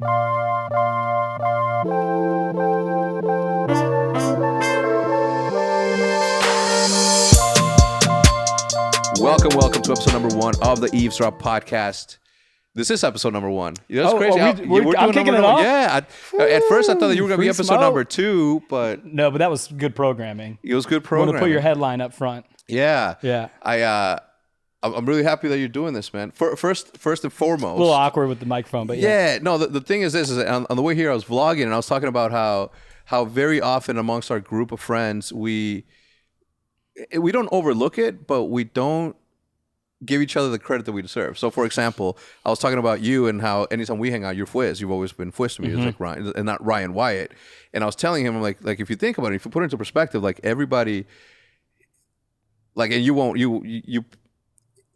Welcome to episode number 1 of the Eavesdrop podcast. This is episode number 1. You know, it's crazy. I'm kicking it off? Yeah. At first, I thought that you were going to be episode number 2, but... No, but that was good programming. It was good You programming. want to put your headline up front. Yeah. Yeah. I'm really happy that you're doing this, man. First and foremost... A little awkward with the microphone, but yeah. No, the thing is this, is on the way here, I was vlogging, and I was talking about how very often amongst our group of friends, we don't overlook it, but we don't give each other the credit that we deserve. So, for example, I was talking about you and how anytime we hang out, you're Fwiz. You've always been Fwiz to me. It's like Ryan, and not Ryan Wyatt. And I was telling him, like if you think about it, if you put it into perspective, like everybody, like, and you won't, you.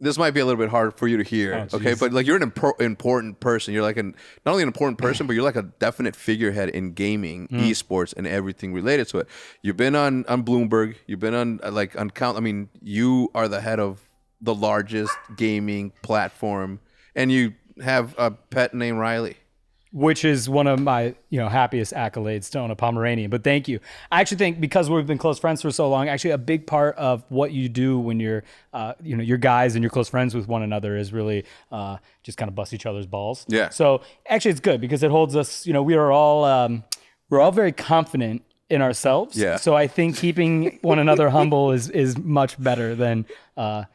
This might be a little bit hard for you to hear, okay? But like, you're an important person. You're like not only an important person, but you're like a definite figurehead in gaming, esports, and everything related to it. You've been on Bloomberg. You've been on I mean, you are the head of the largest gaming platform, and you have a pet named Riley, which is one of my happiest accolades to own a Pomeranian. But thank you. I actually think because we've been close friends for so long, actually a big part of what you do when you're your guys and you're close friends with one another is really just kind of bust each other's balls. Yeah. So actually it's good because it holds us. We're all very confident in ourselves. Yeah. So I think keeping one another humble is much better than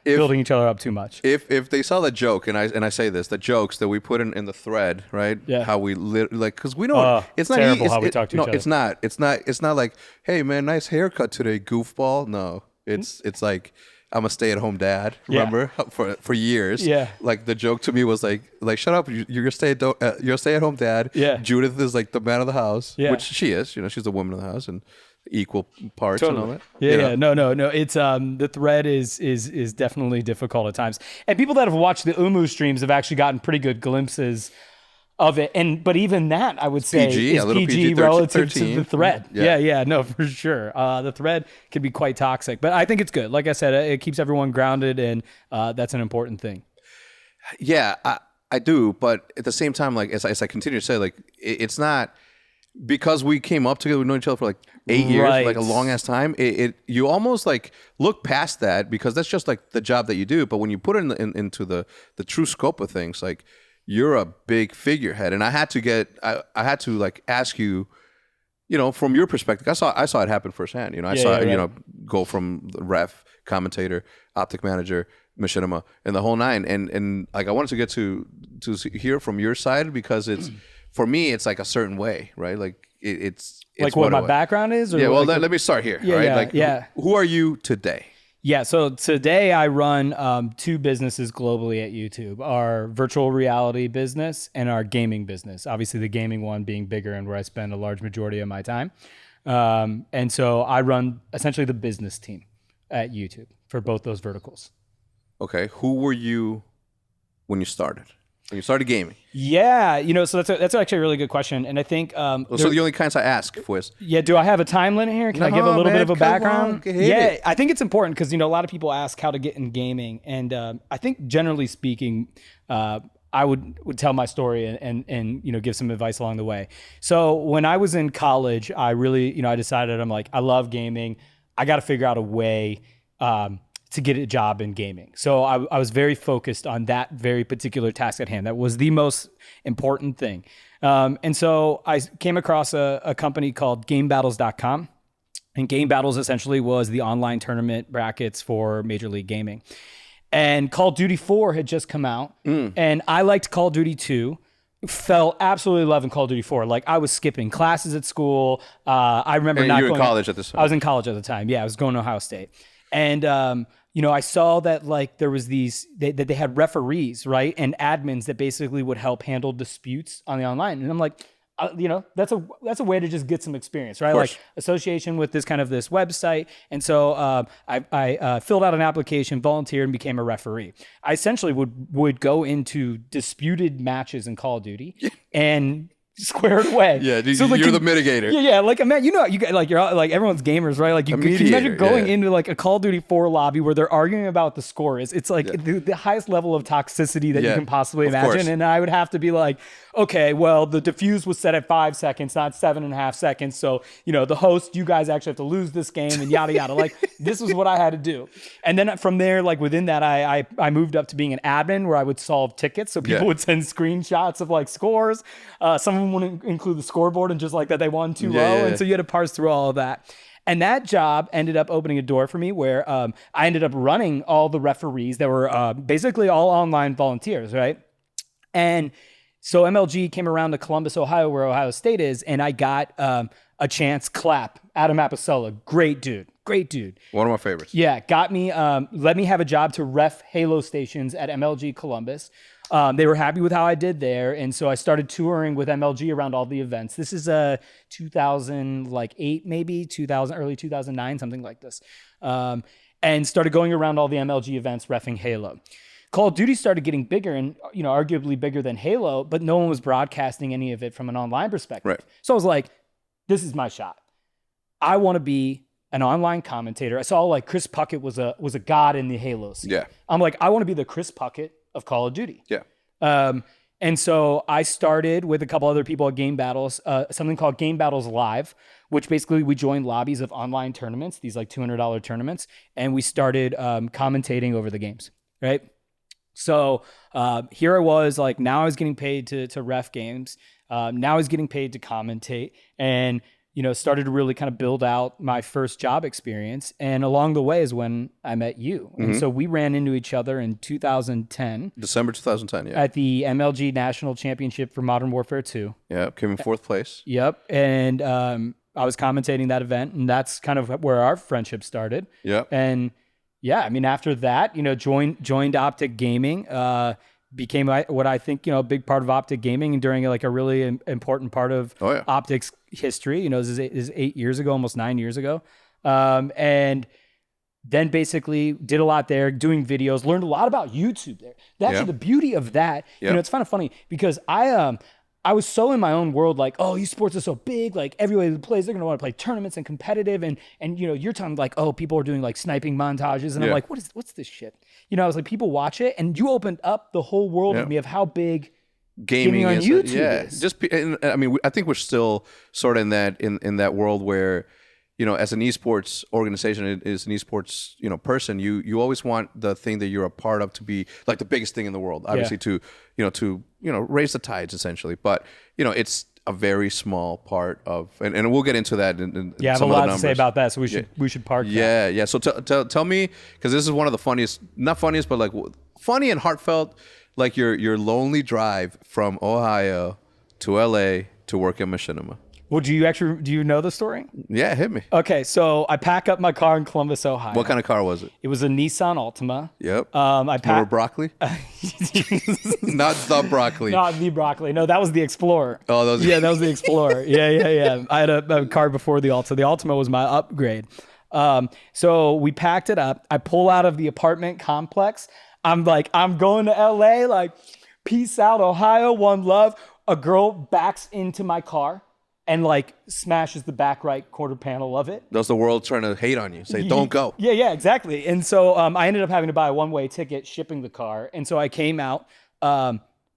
building each other up too much. If they saw the joke, and I say this, the jokes that we put in the thread, right? Yeah. How we because we don't. It's not terrible how we talk to each other. It's not like, hey man, nice haircut today, goofball. No, it's like, I'm a stay-at-home dad. Remember, for years. Yeah. Like the joke to me was like shut up. You're a stay-at-home dad. Yeah. Judith is like the man of the house, Yeah. which she is. She's the woman of the house and equal parts Totally. and all that. Yeah. No. It's the thread is definitely difficult at times, and people that have watched the Umu streams have actually gotten pretty good glimpses of it. But even that, I would say, PG, is a little PG 13. relative to the thread. Yeah. Yeah. No, for sure. The thread can be quite toxic, but I think it's good. Like I said, it keeps everyone grounded, and that's an important thing. Yeah, I do, but at the same time, like as I continue to say, like it's not because we came up together, we know each other for like 8 years, Right. like a long ass time. You almost like look past that because that's just like the job that you do. But when you put it into the true scope of things, like you're a big figurehead, and I had to like ask you, from your perspective. I saw it happen firsthand. I saw it, go from the ref, commentator, optic manager, machinima, and the whole nine. And like I wanted to get to hear from your side because it's for me it's like a certain way, right? Like it's Like what my background is? Or yeah. Well, like let me start here. Yeah, right? yeah, Like yeah. Who are you today? Yeah, so today I run 2 businesses globally at YouTube, our virtual reality business and our gaming business. Obviously the gaming one being bigger and where I spend a large majority of my time. And so I run essentially the business team at YouTube for both those verticals. Okay. Who were you when you started? When you started gaming? Yeah, so that's actually a really good question. And I think... Those are the only kinds I ask, Fwiz. Yeah, do I have a time limit here? Can I give a little bit of a background? Yeah, I think it's important because, a lot of people ask how to get in gaming. And I think generally speaking, I would tell my story and give some advice along the way. So when I was in college, I really, I decided I'm like, I love gaming. I got to figure out a way to get a job in gaming. So I was very focused on that very particular task at hand. That was the most important thing. And so I came across a company called GameBattles.com. And Game Battles essentially was the online tournament brackets for Major League Gaming. And Call of Duty 4 had just come out. And I liked Call of Duty 2. Fell absolutely loving Call of Duty 4. Like I was skipping classes at school. I remember and not you were going in college at this time. I was in college at the time. Yeah, I was going to Ohio State. And I saw that like there was that they had referees, right? And admins that basically would help handle disputes on the online. And I'm like, that's a way to just get some experience, right? Like association with this website. And so I filled out an application, volunteered, and became a referee. I essentially would go into disputed matches in Call of Duty and squared away. Yeah, So, like, you're the mitigator. Yeah. Like, man, you know, you got, like, you're all, like, everyone's gamers, right? Like, you can you imagine going into like a Call of Duty 4 lobby where they're arguing about the score. It's like the highest level of toxicity that you can possibly imagine. Course. And I would have to be like, okay, well, the defuse was set at 5 seconds, not 7.5 seconds. So, you know, the host, you guys actually have to lose this game and yada, yada. Like, this is what I had to do. And then from there, like, within that, I moved up to being an admin where I would solve tickets. So people would send screenshots of like scores. Some of them would include the scoreboard and just like that they won 2-0. And so you had to parse through all of that. And that job ended up opening a door for me where I ended up running all the referees that were basically all online volunteers, right? And so MLG came around to Columbus, Ohio, where Ohio State is, and I got a chance. Clap, Adam Apostola, great dude. One of my favorites. Yeah, got me, let me have a job to ref Halo stations at MLG Columbus. They were happy with how I did there, and so I started touring with MLG around all the events. This is 2008, maybe early 2009, something like this, and started going around all the MLG events reffing Halo. Call of Duty started getting bigger and, you know, arguably bigger than Halo, but no one was broadcasting any of it from an online perspective. Right. So I was like, this is my shot. I want to be an online commentator. I saw like Chris Puckett was a god in the Halo scene. Yeah. I'm like, I want to be the Chris Puckett of Call of Duty. Yeah. And so I started with a couple other people at Game Battles, something called Game Battles Live, which basically we joined lobbies of online tournaments, these like $200 tournaments, and we started commentating over the games, right? So here I was, like, now I was getting paid to ref games. Now I was getting paid to commentate, and, you know, started to really kind of build out my first job experience. And along the way is when I met you. And so we ran into each other in 2010. December 2010, yeah. At the MLG National Championship for Modern Warfare 2. Yeah, came in 4th place. Yep. And I was commentating that event, and that's kind of where our friendship started. Yep. And yeah, I mean, after that, you know, joined Optic Gaming, became what I think, you know, a big part of Optic Gaming and during like a really important part of Optic's history. You know, this is 8 years ago, almost 9 years ago. And then basically did a lot there, doing videos, learned a lot about YouTube there. That's the beauty of that. You know, it's kind of funny because I was so in my own world, like, oh, esports are so big, like everybody who plays, they're gonna want to play tournaments and competitive, and you know, you're talking like, oh, people are doing like sniping montages, and I'm like, what's this shit? You know, I was like, people watch it, and you opened up the whole world to me of how big gaming on YouTube is. Just, I mean, I think we're still sort of in that world where, you know, as an esports organization, as an esports, you know, person, you always want the thing that you're a part of to be like the biggest thing in the world, obviously to raise the tides essentially. But, you know, it's a very small part of, and we'll get into that in I have some a of the lot numbers. to say about that. So we should park that. Yeah. So tell me, because this is one of the funniest, not funniest, but like funny and heartfelt, like your lonely drive from Ohio to LA to work at Machinima. Well, do you know the story? Yeah, hit me. Okay, so I pack up my car in Columbus, Ohio. What kind of car was it? It was a Nissan Altima. Yep. I Remember broccoli? Not the broccoli. Not the broccoli. No, that was the Explorer. Oh, that was the Explorer. Yeah. I had a car before the Altima. The Altima was my upgrade. So we packed it up. I pull out of the apartment complex. I'm like, I'm going to LA. Like, peace out, Ohio. One love. A girl backs into my car and like smashes the back right quarter panel of it. That's the world trying to hate on you. Say, don't go. Yeah, exactly. And so I ended up having to buy a one-way ticket shipping the car. And so I came out,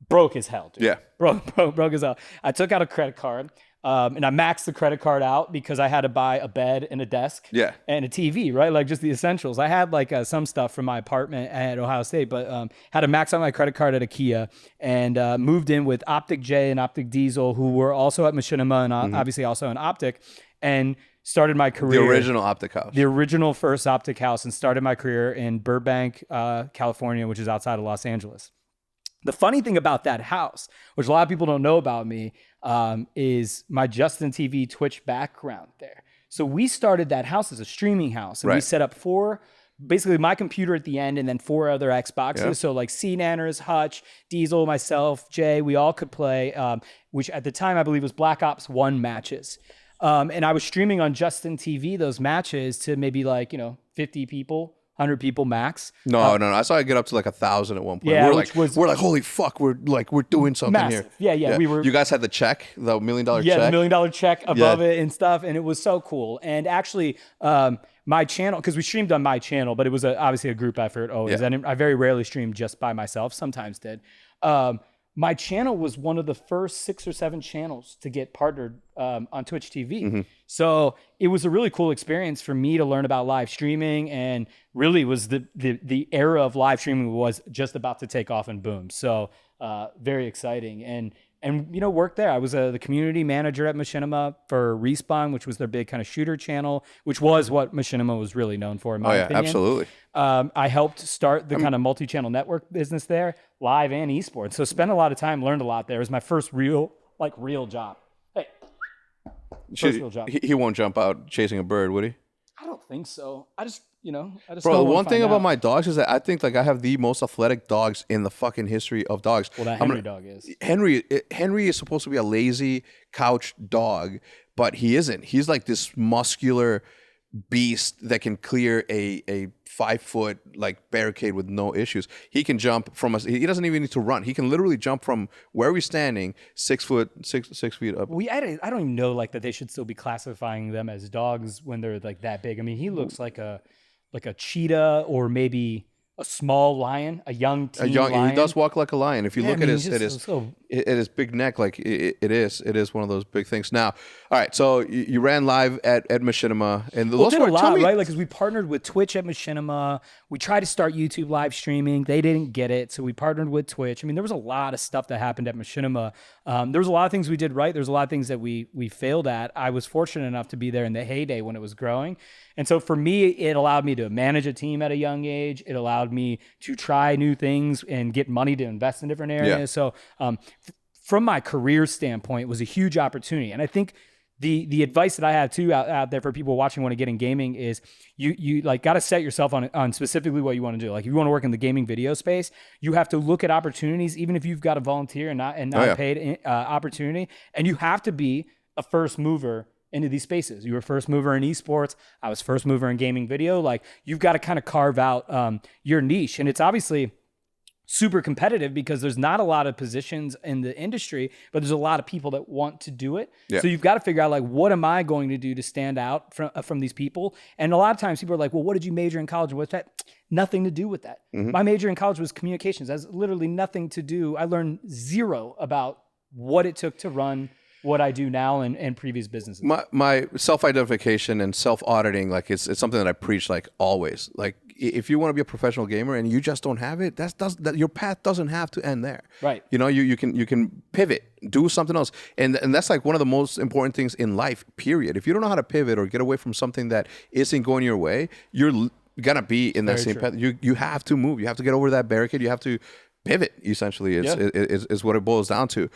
broke as hell, dude. Yeah. Broke as hell. I took out a credit card. And I maxed the credit card out because I had to buy a bed and a desk and a TV, right? Like just the essentials. I had like some stuff from my apartment at Ohio State, but had to max out my credit card at IKEA and moved in with Optic J and Optic Diesel, who were also at Machinima and obviously also in Optic, and started my career. The original Optic House. The original first Optic House, and started my career in Burbank, California, which is outside of Los Angeles. The funny thing about that house, which a lot of people don't know about me, is my Justin TV Twitch background there. So we started that house as a streaming house, and we set up basically my computer at the end and then 4 other Xboxes. Yeah. So like Seananners, Hutch, Diesel, myself, Jay, we all could play, which at the time I believe was Black Ops 1 matches. And I was streaming on Justin TV those matches to maybe like, 50 people, 100 people max. No. I saw it get up to like 1,000 at one point. Yeah, we're like, holy fuck, we're doing something massive. here. Yeah. We were. You guys had the check, the $1 million check. Yeah, the $1 million check above it and stuff, and it was so cool. And actually, my channel, because we streamed on my channel, but it was obviously a group effort always. Yeah. And I very rarely streamed just by myself. Sometimes did. My channel was one of the first 6 or 7 channels to get partnered on Twitch TV. Mm-hmm. So it was a really cool experience for me to learn about live streaming, and really was the era of live streaming was just about to take off and boom. So very exciting. And worked there. I was the community manager at Machinima for Respawn, which was their big kind of shooter channel, which was what Machinima was really known for, in my opinion. Absolutely. I helped start the kind of multi-channel network business there, live and esports. So spent a lot of time, learned a lot there. It was my first real job. Hey, first real job. He won't jump out chasing a bird, would he? I don't think so. I just Bro, the one thing about my dogs is that I think like I have the most athletic dogs in the fucking history of dogs. Well, that Henry dog is. Henry is supposed to be a lazy couch dog, but he isn't. He's like this muscular beast that can clear a 5-foot like barricade with no issues. He can jump he doesn't even need to run. He can literally jump from where we're standing 6 feet up. I don't even know like that they should still be classifying them as dogs when they're like that big. I mean, he looks like a cheetah or maybe a small lion, a young lion. He does walk like a lion. If you look at his big neck, like it is one of those big things. Now, all right, so you ran live at Machinima, and we did a lot, right? Like, because we partnered with Twitch at Machinima. We tried to start YouTube live streaming. They didn't get it, so we partnered with Twitch. I mean, there was a lot of stuff that happened at Machinima. There was a lot of things we did right. There's a lot of things that we failed at. I was fortunate enough to be there in the heyday when it was growing. And so for me, it allowed me to manage a team at a young age. It allowed me to try new things and get money to invest in different areas. Yeah. So from my career standpoint, it was a huge opportunity. And I think the advice that I have too out there for people watching want to get in gaming is you like got to set yourself on specifically what you want to do. Like if you want to work in the gaming video space, you have to look at opportunities, even if you've got a volunteer and not paid opportunity, and you have to be a first mover into these spaces. You were first mover in esports. I was first mover in gaming video. Like you've got to kind of carve out your niche. And it's obviously super competitive because there's not a lot of positions in the industry, but there's a lot of people that want to do it. Yeah. So you've got to figure out like, what am I going to do to stand out from these people? And a lot of times people are like, well, what did you major in college? What's that? Nothing to do with that. Mm-hmm. My major in college was communications. That's literally nothing to do. I learned zero about what it took to run what I do now and previous businesses. My self-identification and self-auditing, like it's something that I preach like always. Like if you want to be a professional gamer and you just don't have it, your path doesn't have to end there. Right. You know, you can pivot, do something else. And that's like one of the most important things in life, period. If you don't know how to pivot or get away from something that isn't going your way, you're gonna be in that same path. You have to move. You have to get over that barricade. You have to pivot, essentially, is what it boils down to.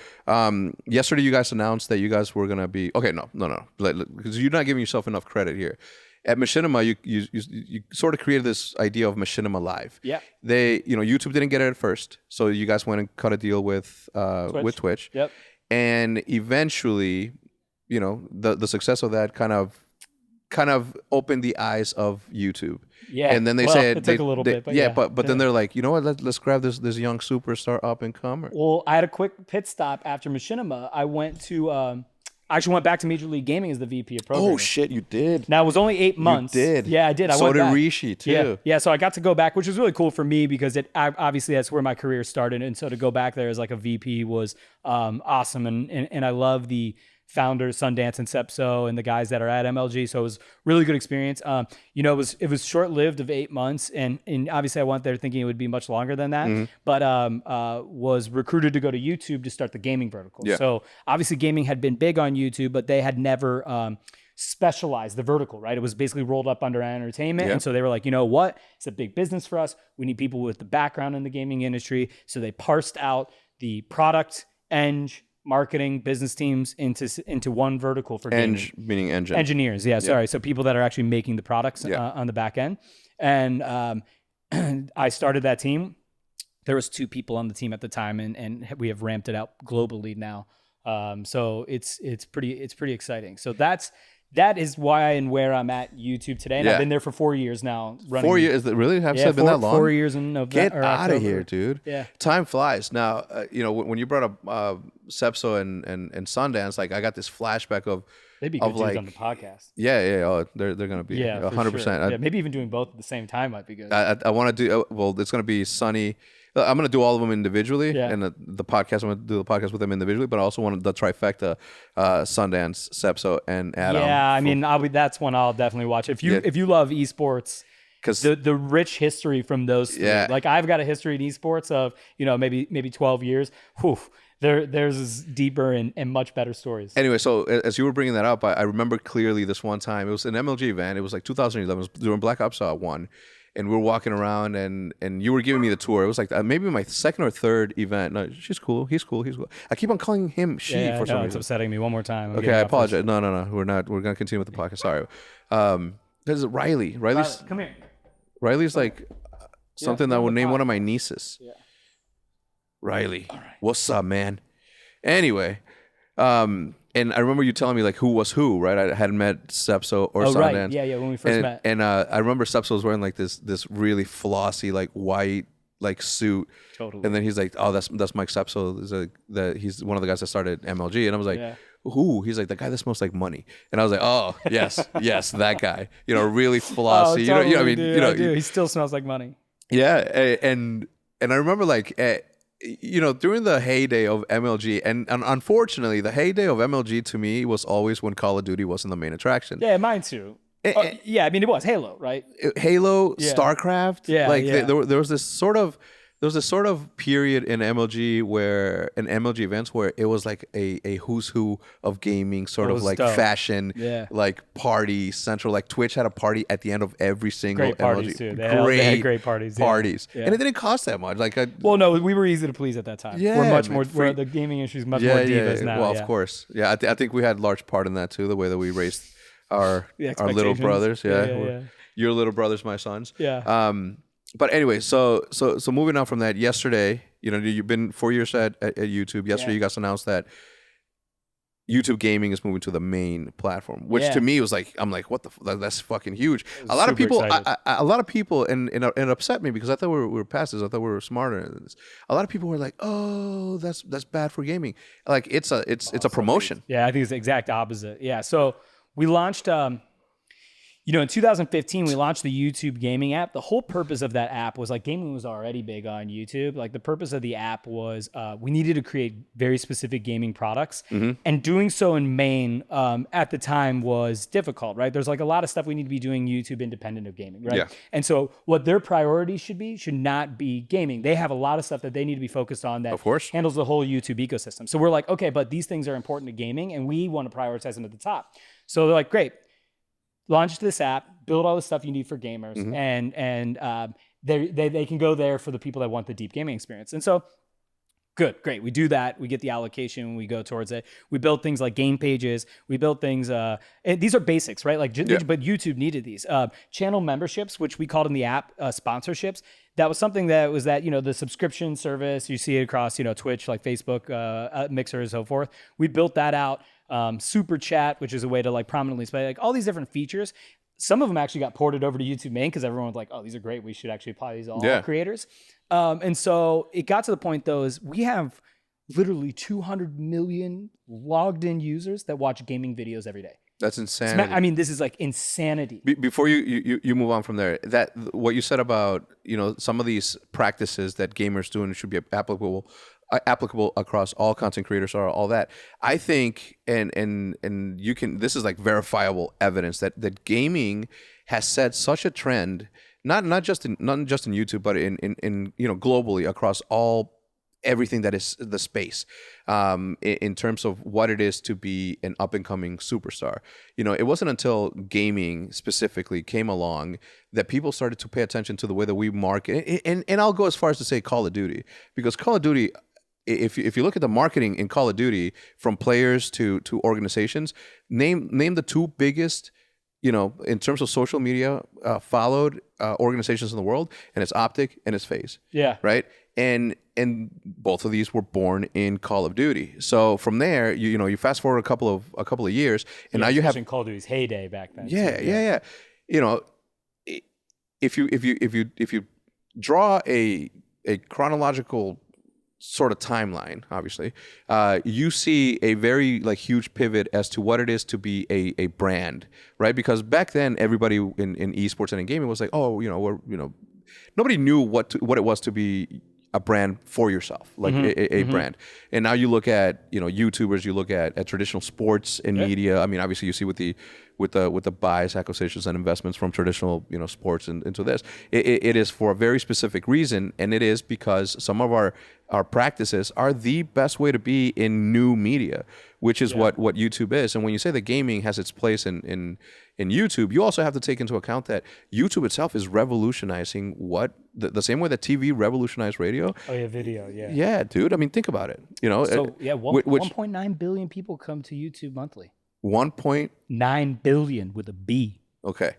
Yesterday, you guys announced that you guys were going to be... Okay, no. Because you're not giving yourself enough credit here. At Machinima, you sort of created this idea of Machinima Live. Yeah. YouTube didn't get it at first, so you guys went and cut a deal with Twitch. Yep. And eventually, the success of that kind of opened the eyes of YouTube. Yeah. And then they said it took a little bit, but but then they're like, you know what? Let's grab this young superstar up and comer. Well, I had a quick pit stop after Machinima. I went to I actually went back to Major League Gaming as the VP of programming. Oh shit, you did. Now it was only 8 months. You did. Yeah, I did. So did Rishi too. Yeah. So I got to go back, which was really cool for me because obviously that's where my career started, and so to go back there as like a VP was awesome, and I love the founders, Sundance and Sepso, and the guys that are at MLG. So it was really good experience. It was short-lived of 8 months, and obviously I went there thinking it would be much longer than that, mm-hmm. but was recruited to go to YouTube to start the gaming vertical. Yeah. So obviously gaming had been big on YouTube, but they had never specialized the vertical, right? It was basically rolled up under entertainment. Yeah. And so they were like, you know what? It's a big business for us. We need people with the background in the gaming industry. So they parsed out the product, marketing, business teams into one vertical for gaming. Meaning engine. Engineers, yeah, sorry. So people that are actually making the products on the back end. And I started that team. There was 2 people on the team at the time, and we have ramped it out globally now. So it's pretty exciting. So that's that is why and where I'm at YouTube today. And Yeah. I've been there for 4 years now. Running. 4 years? Is it really? Have Yeah, been that long? 4 years in November. Get out of here, dude. Yeah. Time flies. Now, when you brought up Sepso and Sundance, like I got this flashback of They'd be good dudes like, on the podcast. Yeah. Oh, they're gonna be 100%. Sure. Yeah, maybe even doing both at the same time might be good. I want to do well. It's gonna be Sunny. I'm gonna do all of them individually, Yeah. and the podcast. I'm gonna do the podcast with them individually, but I also want the trifecta: Sundance, Sepso, and Adam. Yeah, I mean, that's one I'll definitely watch. If you love esports, because the rich history from those three. Yeah. Like I've got a history in esports of maybe 12 years. Whew, there's is deeper and much better stories. Anyway, so as you were bringing that up, I remember clearly this one time. It was an MLG event. It was like 2011. It was during Black Ops 1. And we were walking around, and you were giving me the tour. It was like maybe my second or third event. No, she's cool. He's cool. I keep on calling him she for some It's reason. upsetting me. One more time. Okay, I apologize. No. We're not. We're gonna continue with the podcast. Sorry. There's Riley. Riley's Come here. Riley's like something that I would name one of my nieces. Yeah. Riley. What's up, man? Anyway, and I remember you telling me like who was who, right? I hadn't met Sepso or Sundance. Right. Yeah, when we first met. And I remember Sepso was wearing like this really flossy like white like suit. Totally. And then he's like, oh, that's Mike Sepso. He's one of the guys that started MLG. And I was like, Yeah. who? He's like, the guy that smells like money. And I was like, oh, yes, that guy. Really flossy. Totally, I mean, dude, I do. He still smells like money. Yeah, and I remember like during the heyday of MLG, and unfortunately, the heyday of MLG to me was always when Call of Duty wasn't the main attraction. Yeah, mine too. Yeah, I mean it was Halo, right? Halo, StarCraft. Yeah, like yeah. There was this sort of period in MLG events where it was like a who's who of gaming, sort of like dope. fashion, Yeah. like party central. Like Twitch had a party at the end of every single Great parties MLG. too. They had great parties. Yeah. And it didn't cost that much. Like well, no, we were easy to please at that time. Yeah, we're much man, more. free- The gaming industry is much more divas now. Well, yeah. of course. Yeah, I think we had large part in that too. The way that we raised our little expectations. brothers. Yeah, Yeah. Your little brothers, my sons. Yeah. But anyway, so moving on from that, yesterday, you've been 4 years at YouTube. Yesterday, you guys announced that YouTube gaming is moving to the main platform, which to me was like, I'm like, what that's fucking huge. A lot of people, and it upset me because I thought we were past this. I thought we were smarter than this. A lot of people were like, oh, that's bad for gaming. Like it's a promotion. Yeah, I think it's the exact opposite. Yeah. So we launched. In 2015, we launched the YouTube gaming app. The whole purpose of that app was like gaming was already big on YouTube. Like the purpose of the app was we needed to create very specific gaming products. And doing so in main at the time was difficult, right? There's like a lot of stuff we need to be doing YouTube independent of gaming, right? Yeah. And so what their priority should not be gaming. They have a lot of stuff that they need to be focused on that Of course. handles the whole YouTube ecosystem. So we're like, okay, but these things are important to gaming and we want to prioritize them at the top. So they're like, great. Launch this app, build all the stuff you need for gamers, and they can go there for the people that want the deep gaming experience. And so, great. We do that. We get the allocation. We go towards it. We build things like game pages. We build things. And these are basics, right? Like, but YouTube needed these channel memberships, which we called in the app sponsorships. That was something that was the subscription service. You see it across Twitch, like Facebook, Mixer, and so forth. We built that out. Super chat, which is a way to like prominently display like all these different features. Some of them actually got ported over to YouTube main because everyone was like, oh, these are great. We should actually apply these to all creators. And so it got to the point though, is we have literally 200 million logged in users that watch gaming videos every day. That's insanity. I mean, this is like insanity. Before you move on from there, that what you said about some of these practices that gamers do and should be applicable across all content creators or all that, I think, and you can, this is like verifiable evidence that gaming has set such a trend, not just in YouTube, but in globally across everything that is the space, in terms of what it is to be an up and coming superstar. It wasn't until gaming specifically came along that people started to pay attention to the way that we market. And I'll go as far as to say Call of Duty, because Call of Duty, if you look at the marketing in Call of Duty, from players to organizations, name the two biggest, in terms of social media followed organizations in the world, and it's Optic and it's FaZe. Yeah. Right. and both of these were born in Call of Duty. So from there, you fast forward a couple of years, and now you have in Call of Duty's heyday back then. Yeah. You know, if you draw a chronological sort of timeline, obviously, you see a very huge pivot as to what it is to be a brand, right? Because back then, everybody in esports and in gaming was like, nobody knew what it was to be a brand for yourself, like a brand. And now you look at YouTubers, you look at traditional sports and media. I mean, obviously you see with the buys, acquisitions, and investments from traditional sports into this, it is for a very specific reason, and it is because some of our practices are the best way to be in new media, which is what YouTube is. And when you say that gaming has its place in YouTube, you also have to take into account that YouTube itself is revolutionizing the same way that TV revolutionized radio. Oh yeah, video, yeah. Yeah, dude. I mean, think about it. So 1.9 billion people come to YouTube monthly. 1.9 billion with a B. Okay.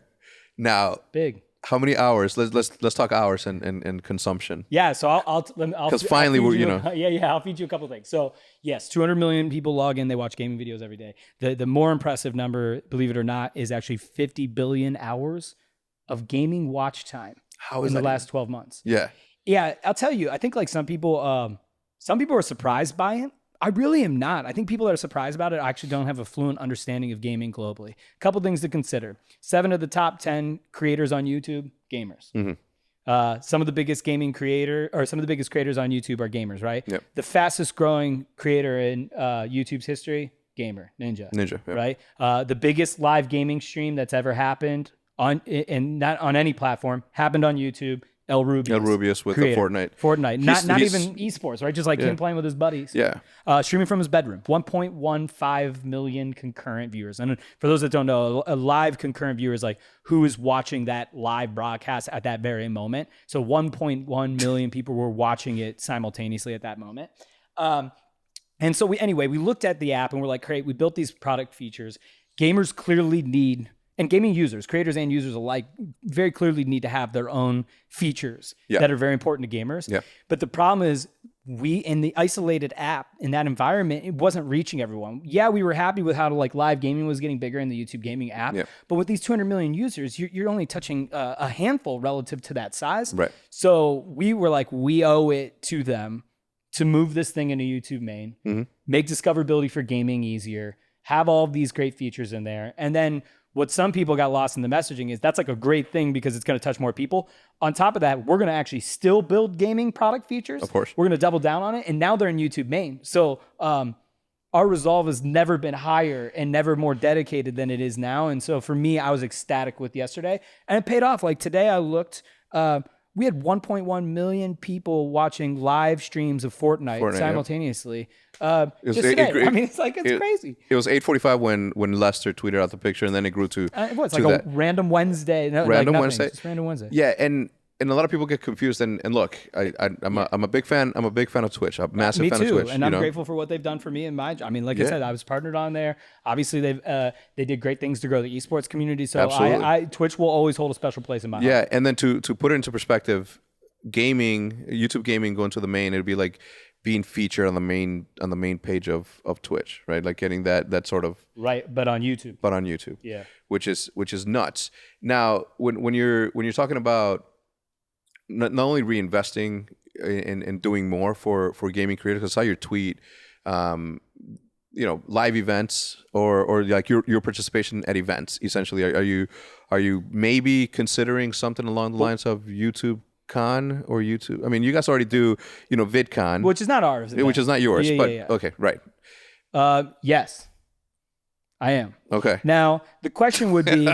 Now, big. How many hours? Let's talk hours and consumption. Yeah, so I'll because finally I'll feed you a couple things. So yes, 200 million people log in. They watch gaming videos every day. The more impressive number, believe it or not, is actually 50 billion hours of gaming watch time. How is in that the last 12 months? Yeah, I'll tell you. I think some people are surprised by it. I really am not. I think people that are surprised about it actually don't have a fluent understanding of gaming globally. A couple things to consider. 7 of the top 10 creators on YouTube, gamers. Some of the biggest some of the biggest creators on YouTube are gamers, right? Yep. The fastest growing creator in YouTube's history, gamer, Ninja. Yep. Right? The biggest live gaming stream that's ever happened and not on any platform happened on YouTube. El Rubius with the Fortnite. Not even esports, right? Just him playing with his buddies. Yeah. Streaming from his bedroom. 1.15 million concurrent viewers. And for those that don't know, a live concurrent viewer is who is watching that live broadcast at that very moment. So 1.1 million people were watching it simultaneously at that moment. And so we looked at the app and we're like, great, we built these product features. Gamers clearly need, and gaming users, creators and users alike, very clearly need to have their own features that are very important to gamers. Yeah. But the problem is in the isolated app, in that environment, it wasn't reaching everyone. Yeah, we were happy with how live gaming was getting bigger in the YouTube gaming app. Yeah. But with these 200 million users, you're only touching a handful relative to that size. Right. So we were like, we owe it to them to move this thing into YouTube main, make discoverability for gaming easier, have all of these great features in there. And then what some people got lost in the messaging is that's a great thing because it's going to touch more people. On top of that, we're going to actually still build gaming product features. Of course. We're going to double down on it. And now they're in YouTube main. So our resolve has never been higher and never more dedicated than it is now. And so for me, I was ecstatic with yesterday. And it paid off. Today I looked, we had 1.1 million people watching live streams of Fortnite simultaneously. Just today. It's crazy. It was 8:45 when Lester tweeted out the picture, and then it grew to a random Wednesday. Wednesday. Just random Wednesday. Yeah, and a lot of people get confused. And look, I'm a big fan. I'm a big fan of Twitch. I'm a massive fan of Twitch. And I'm grateful for what they've done for me and my. I said, I was partnered on there. Obviously, they did great things to grow the esports community. So Twitch will always hold a special place in my heart. Yeah, and then to put it into perspective, YouTube gaming going to the main, it'd be like being featured on the main page of Twitch, right? Like getting that sort of but on YouTube. Yeah, which is nuts. Now, when you're talking about not only reinvesting in doing more for gaming creators, I saw your tweet, live events or like your participation at events. Essentially, are you maybe considering something along the lines of YouTube Con or YouTube? I mean, you guys already do, VidCon, which is not ours, which is not yours. Okay, right. Yes, I am. Okay. Now the question would be,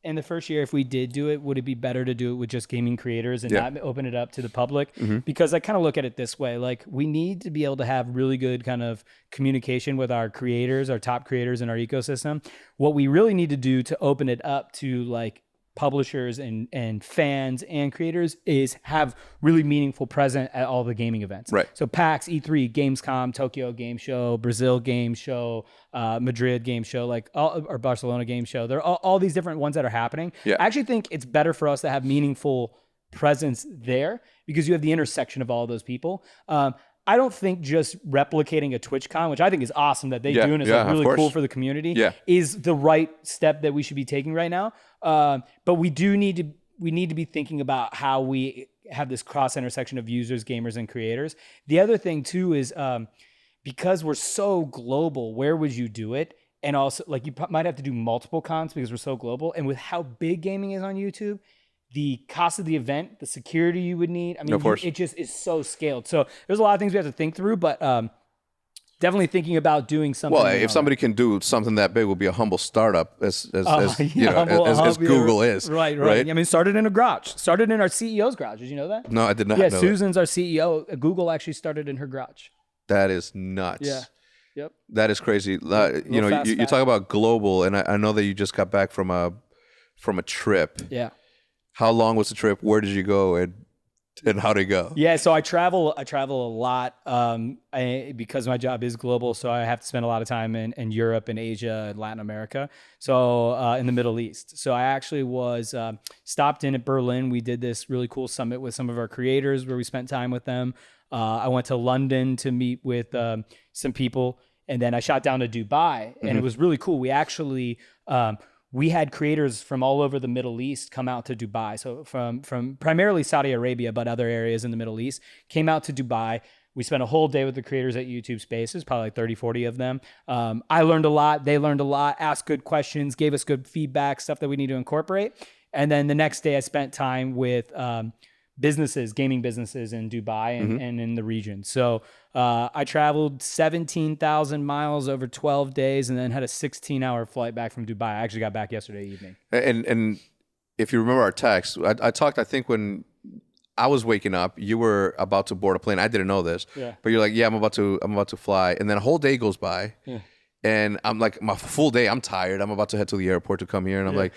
in the first year, if we did do it, would it be better to do it with just gaming creators and not open it up to the public? Because I kind of look at it this way: we need to be able to have really good kind of communication with our creators, our top creators in our ecosystem. What we really need to do to open it up to publishers and fans and creators is have really meaningful presence at all the gaming events. Right. So PAX, E3, Gamescom, Tokyo Game Show, Brazil Game Show, Madrid Game Show, or Barcelona Game Show. There are all these different ones that are happening. Yeah. I actually think it's better for us to have meaningful presence there because you have the intersection of all those people. I don't think just replicating a TwitchCon, which I think is awesome that they do and is like really cool for the community, is the right step that we should be taking right now. But we need to be thinking about how we have this cross intersection of users, gamers, and creators. The other thing too is because we're so global, where would you do it? And also, like, you might have to do multiple cons because we're so global. And with how big gaming is on YouTube, the cost of the event, the security you would need, I mean, it just is so scaled. So there's a lot of things we have to think through, but definitely thinking about doing something. Well, if somebody can do something that big, will be a humble startup as Google is. Right. I mean, started in a garage. Started in our CEO's garage. Did you know that? No, I did not. Yeah, know Susan's our CEO. Google actually started in her garage. That is nuts. Yeah. Yep. That is crazy. You talk about global, and I know that you just got back from a trip. Yeah. How long was the trip? Where did you go, and how did it go? Yeah, so I travel a lot because my job is global, so I have to spend a lot of time in Europe and Asia and Latin America, so in the Middle East. So I actually was stopped in at Berlin. We did this really cool summit with some of our creators where we spent time with them. I went to London to meet with some people, and then I shot down to Dubai, and it was really cool. We actually we had creators from all over the Middle East come out to Dubai. So from primarily Saudi Arabia, but other areas in the Middle East came out to Dubai. We spent a whole day with the creators at YouTube Spaces, probably like 30, 40 of them. I learned a lot. They learned a lot, asked good questions, gave us good feedback, stuff that we need to incorporate. And then the next day I spent time with gaming businesses in Dubai and in the region. So I traveled 17,000 miles over 12 days and then had a 16-hour flight back from Dubai. I actually got back yesterday evening. And if you remember our text, I talked, I think when I was waking up, you were about to board a plane. I didn't know this, but you're like, yeah, I'm about to fly. And then a whole day goes by. Yeah. And I'm like, my full day, I'm tired. I'm about to head to the airport to come here. And I'm like,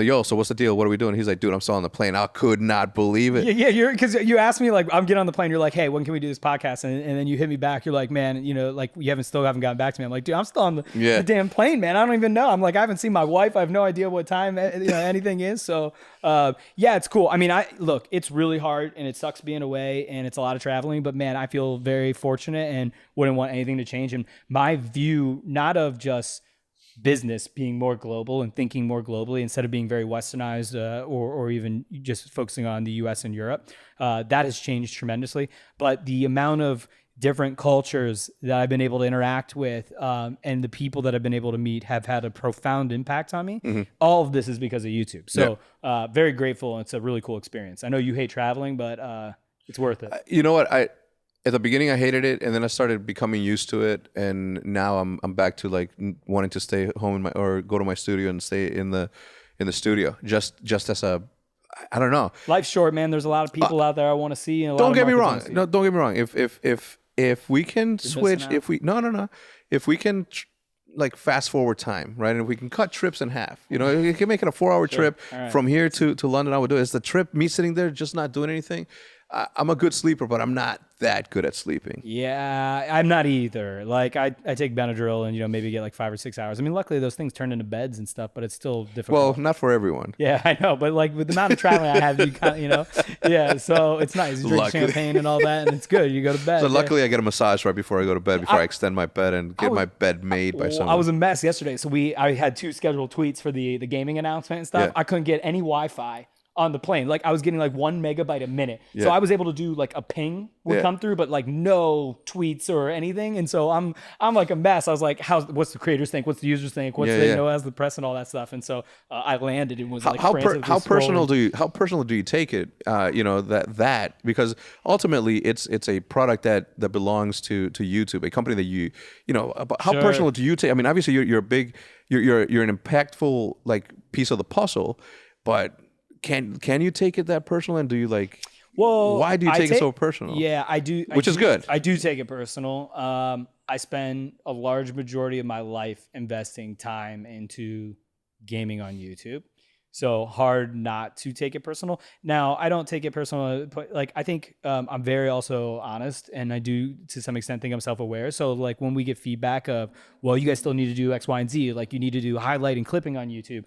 yo, so what's the deal? What are we doing? He's like, dude, I'm still on the plane. I could not believe it. Yeah, because you asked me, like, I'm getting on the plane. You're like, hey, when can we do this podcast? And then you hit me back. You're like, man, like you haven't gotten back to me. I'm like, dude, I'm still on the damn plane, man. I don't even know. I'm like, I haven't seen my wife. I have no idea what time anything is. So yeah, it's cool. I mean, look, it's really hard and it sucks being away and it's a lot of traveling, but man, I feel very fortunate and wouldn't want anything to change. And my view, not of just business being more global and thinking more globally instead of being very westernized or even just focusing on the US and Europe, that has changed tremendously. But the amount of different cultures that I've been able to interact with and the people that I've been able to meet have had a profound impact on me. Mm-hmm. All of this is because of YouTube. So very grateful. And it's a really cool experience. I know you hate traveling, but it's worth it. You know what? At the beginning, I hated it, and then I started becoming used to it, and now I'm back to like wanting to stay home or go to my studio and stay in the studio just as a, I don't know. Life's short, man. There's a lot of people out there I want to see. And don't get me wrong. No, don't get me wrong. If we can switch, if we can like fast forward time, right, and if we can cut trips in half, you can make it a 4-hour trip from here to London. I would do it. It's the trip, me sitting there just not doing anything. I'm a good sleeper, but I'm not that good at sleeping. Yeah, I'm not either. Like I take Benadryl and maybe get like 5 or 6 hours. I mean, luckily those things turn into beds and stuff, but it's still difficult. Well, not for everyone. Yeah, I know, but like with the amount of traveling I have, you kind of, yeah. So it's nice. You drink champagne and all that, and it's good. You go to bed. So luckily, I get a massage right before I go to bed, before I extend my bed and get my bed made by someone. I was a mess yesterday, so I had 2 scheduled tweets for the gaming announcement and stuff. Yeah. I couldn't get any Wi-Fi on the plane. Like I was getting like 1 megabyte a minute. Yeah. So I was able to do like a ping would come through, but like no tweets or anything. And so I'm like a mess. I was like, what's the creators think? What's the users think? What's they know as the press and all that stuff. And so I landed and was like, how personal do you take it? That because ultimately it's a product that belongs to YouTube, a company that how personal do you take? I mean, obviously you're a big, you're an impactful like piece of the puzzle, but can you take it that personal? And do you like? Well, why do you take it so personal? Yeah, I do. Which is good. I do take it personal. I spend a large majority of my life investing time into gaming on YouTube. So hard not to take it personal. Now, I don't take it personal. Like I think I'm very also honest, and I do to some extent think I'm self-aware. So like when we get feedback of, well, you guys still need to do X, Y, and Z. Like you need to do highlighting, clipping on YouTube.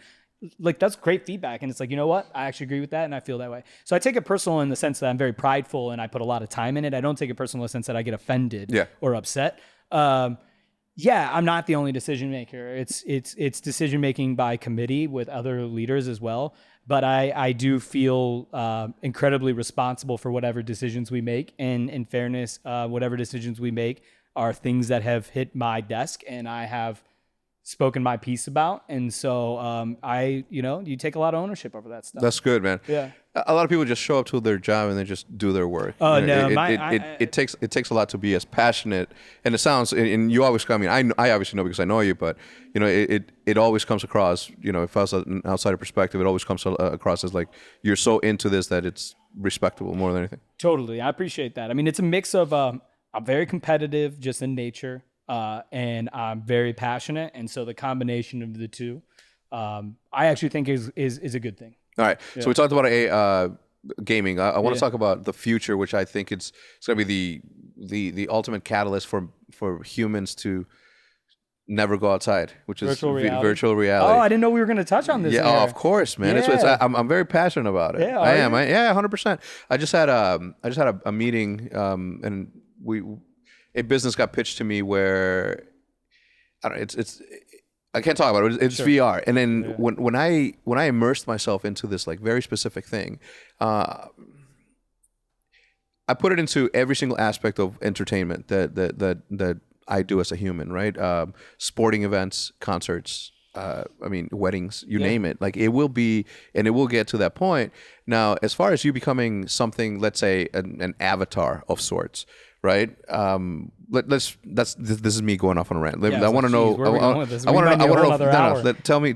like that's great feedback. And it's like, you know what? I actually agree with that. And I feel that way. So I take it personal in the sense that I'm very prideful and I put a lot of time in it. I don't take it personal in the sense that I get offended or upset. Yeah, I'm not the only decision maker. It's decision making by committee with other leaders as well. But I do feel incredibly responsible for whatever decisions we make. And in fairness, whatever decisions we make are things that have hit my desk and I have spoken my piece about. And so you take a lot of ownership over that stuff. That's good, man. Yeah. A lot of people just show up to their job and they just do their work. Oh, no, no. It takes a lot to be as passionate. And it sounds, and you always come, I obviously know because I know you, but it always comes across, if I was an outsider perspective, it always comes across as like, you're so into this that it's respectable more than anything. Totally. I appreciate that. I mean, it's a mix of, I'm very competitive just in nature. And I'm very passionate. And so the combination of the two, I actually think is a good thing. All right. Yeah. So we talked about gaming. I want to talk about the future, which I think it's going to be the ultimate catalyst for humans to never go outside, which is virtual reality. Oh, I didn't know we were going to touch on this. Yeah, of course, man. Yeah. I'm very passionate about it. Yeah, I am. 100%. I just had a meeting, and a business got pitched to me where I don't know, I can't talk about it. It's sure. VR. And then when I immersed myself into this like very specific thing, I put it into every single aspect of entertainment that I do as a human, right? Sporting events, concerts, weddings, you name it. Like it will be, and it will get to that point. Now, as far as you becoming something, let's say an avatar of sorts, right? This is me going off on a rant. I want to know. I want to know. Tell me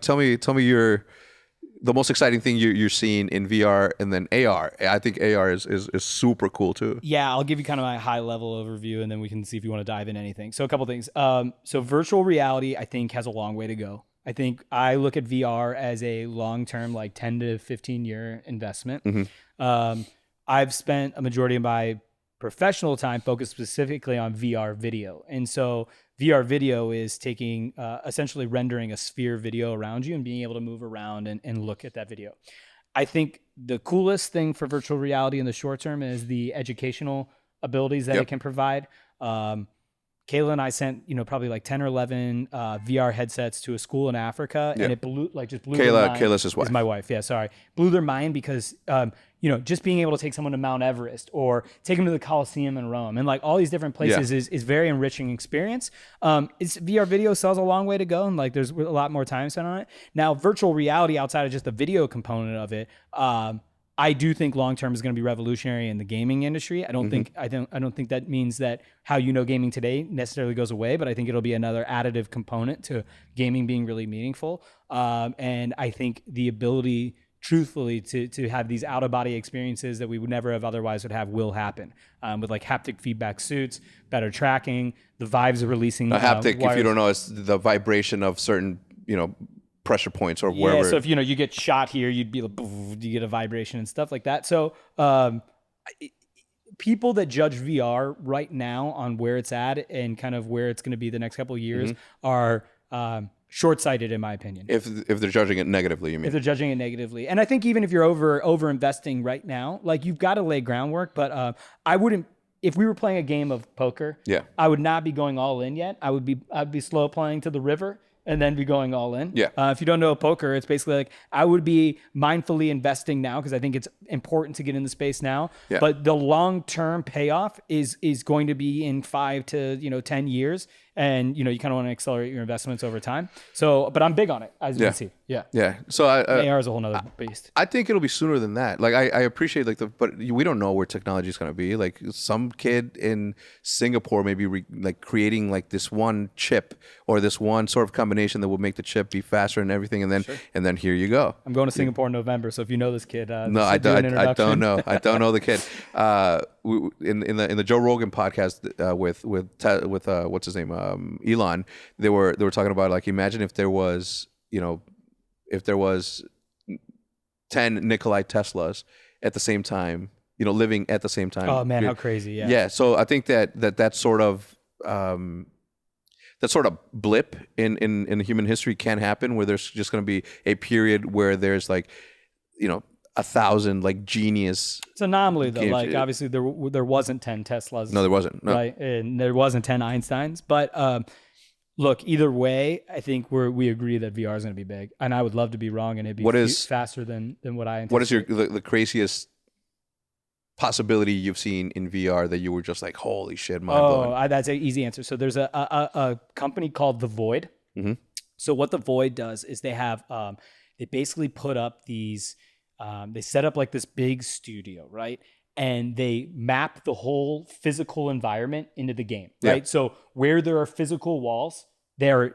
the most exciting thing you're seeing in VR and then AR. I think AR is super cool too. Yeah, I'll give you kind of my high level overview and then we can see if you want to dive in anything. So a couple things. So virtual reality, I think has a long way to go. I think I look at VR as a long-term, like 10 to 15 year investment. Mm-hmm. I've spent a majority of my professional time focused specifically on VR video. And so VR video is taking, essentially rendering a sphere video around you and being able to move around and look at that video. I think the coolest thing for virtual reality in the short term is the educational abilities that it can provide. Kayla and I sent, probably like 10 or 11 VR headsets to a school in Africa, and it blew their mind. Kayla's his wife. Is my wife, yeah, sorry. Blew their mind because, just being able to take someone to Mount Everest or take them to the Colosseum in Rome and like all these different places is very enriching experience. VR video still has a long way to go, and like there's a lot more time spent on it. Now, virtual reality outside of just the video component of it, I do think long term is going to be revolutionary in the gaming industry. I don't think that means that how gaming today necessarily goes away, but I think it'll be another additive component to gaming being really meaningful. And I think the ability, truthfully, to have these out of body experiences that we would never have otherwise would have will happen with like haptic feedback suits, better tracking, the Vives are releasing. A haptic, if you don't know, is the vibration of certain pressure points or wherever. Yeah, so if you get shot here, you'd be like, you get a vibration and stuff like that. So people that judge VR right now on where it's at and kind of where it's going to be the next couple of years are short-sighted, in my opinion. If they're judging it negatively, you mean? If they're judging it negatively. And I think even if you're over investing right now, like you've got to lay groundwork, but I wouldn't. If we were playing a game of poker, I would not be going all in yet. I'd be slow playing to the river and then be going all in. Yeah. If you don't know poker, it's basically like I would be mindfully investing now because I think it's important to get in the space now. Yeah. But the long-term payoff is going to be in 5 to 10 years. And you kind of want to accelerate your investments over time. So, but I'm big on it, as you can see. Yeah. Yeah. So AR is a whole nother beast. I think it'll be sooner than that. Like I appreciate but we don't know where technology is going to be. Like some kid in Singapore may be creating like this one chip or this one sort of combination that will make the chip be faster and everything. And then here you go. I'm going to Singapore in November. So if you know this kid, no, I don't know. I don't know the kid. In the Joe Rogan podcast with what's his name, Elon, they were talking about like, imagine if there was 10 Nikolai Teslas at the same time, living at the same time. Oh man, how crazy! Yeah. Yeah. So I think that sort of that sort of blip in human history can happen, where there's just going to be a period where there's like, 1,000 like genius. It's an anomaly though. Like obviously there wasn't 10 Teslas. No, there wasn't. No. Right, and there wasn't 10 Einsteins. But look, either way, I think we agree that VR is going to be big, and I would love to be wrong, and it'd be faster than what I anticipate. What is the craziest possibility you've seen in VR that you were just like, holy shit, mind blowing? That's an easy answer. So there's a company called The Void. Mm-hmm. So what The Void does is they have they basically put up these they set up like this big studio, right? And they map the whole physical environment into the game, right? Yeah. So where there are physical walls, they're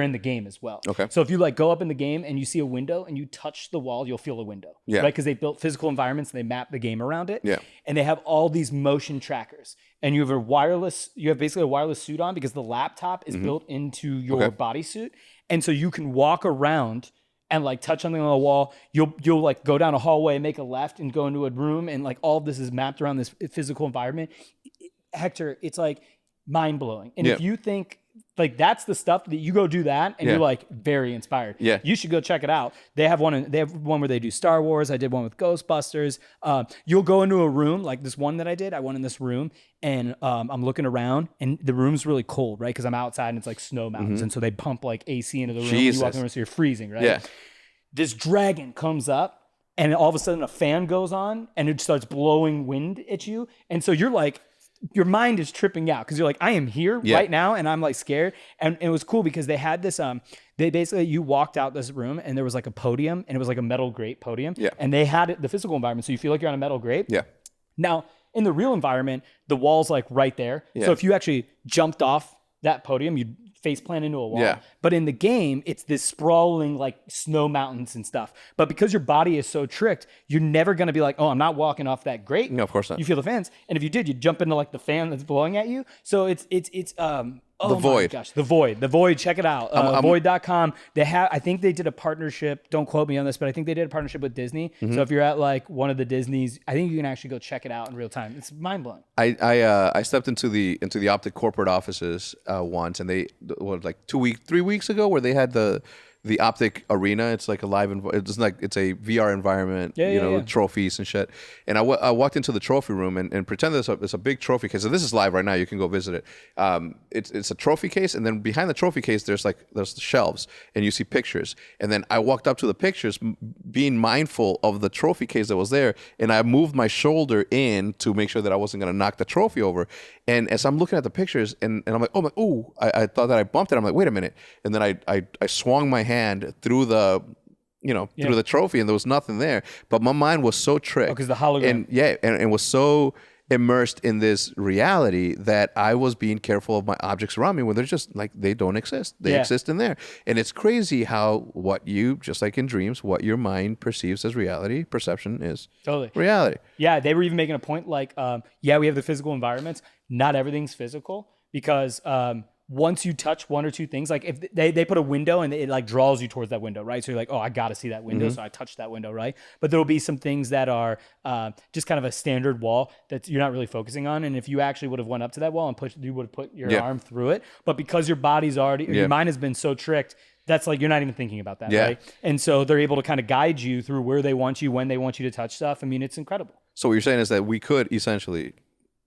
in the game as well. Okay. So if you like go up in the game and you see a window and you touch the wall, you'll feel a window, yeah, right? Because they built physical environments and they map the game around it. Yeah. And they have all these motion trackers, and you have basically a wireless suit on because the laptop is built into your bodysuit, and so you can walk around and like touch something on the wall. You'll like go down a hallway, make a left, and go into a room, and like all of this is mapped around this physical environment. Hector, it's like mind blowing. And if you think like that's the stuff that you go do that and you're like very inspired, you should go check it out. They have one where they do Star Wars. I did one with Ghostbusters. You'll go into a room like this one that I did. I went in this room and I'm looking around, and the room's really cold, right? Because I'm outside and it's like snow mountains, and so they pump like AC into the room. You walk in the room, so you're freezing, right? Yeah. This dragon comes up, and all of a sudden a fan goes on and it starts blowing wind at you, and so you're like, your mind is tripping out because you're like, I am here right now, and I'm like scared. And it was cool because they had this they basically, you walked out this room and there was like a podium, and it was like a metal grate podium, and they had it, the physical environment, so you feel like you're on a metal grate. Now in the real environment, the wall's like right there, so if you actually jumped off that podium, you'd face plant into a wall. But in the game, it's this sprawling like snow mountains and stuff. But because your body is so tricked, you're never going to be like, oh, I'm not walking off that grate. No, of course not. You feel the fans, and if you did, you'd jump into like the fan that's blowing at you. So it's The Void. My gosh, The Void. Check it out. Void.com. I think they did a partnership. Don't quote me on this, but I think they did a partnership with Disney. So if you're at like one of the Disneys, I think you can actually go check it out in real time. It's mind blowing. I stepped into the Optic corporate offices once, and they like 3 weeks ago, where they had the Optic Arena. It's like a live, it's a VR environment, trophies and shit. And I walked into the trophy room and pretend it's a big trophy case. So this is live right now. You can go visit it. It's a trophy case, and then behind the trophy case, there's the shelves, and you see pictures. And then I walked up to the pictures, being mindful of the trophy case that was there, and I moved my shoulder in to make sure that I wasn't going to knock the trophy over. And as I'm looking at the pictures, and I'm like, I thought that I bumped it. I'm like, wait a minute. And then I swung my hand through the through the trophy, and there was nothing there. But my mind was so tricked because the hologram, and was so immersed in this reality that I was being careful of my objects around me when they're just like, they don't exist. They exist in there. And it's crazy how just like in dreams, what your mind perceives as reality, perception is reality. Yeah, they were even making a point like, we have the physical environments. Not everything's physical, because once you touch one or two things, like if they put a window and it like draws you towards that window, right? So you're like, oh, I got to see that window. So I touch that window, right? But there'll be some things that are just kind of a standard wall that you're not really focusing on. And if you actually would have went up to that wall and you would have put your arm through it. But because your body's your mind has been so tricked, that's like, you're not even thinking about that, right? And so they're able to kind of guide you through where they want you, when they want you to touch stuff. I mean, it's incredible. So what you're saying is that we could essentially,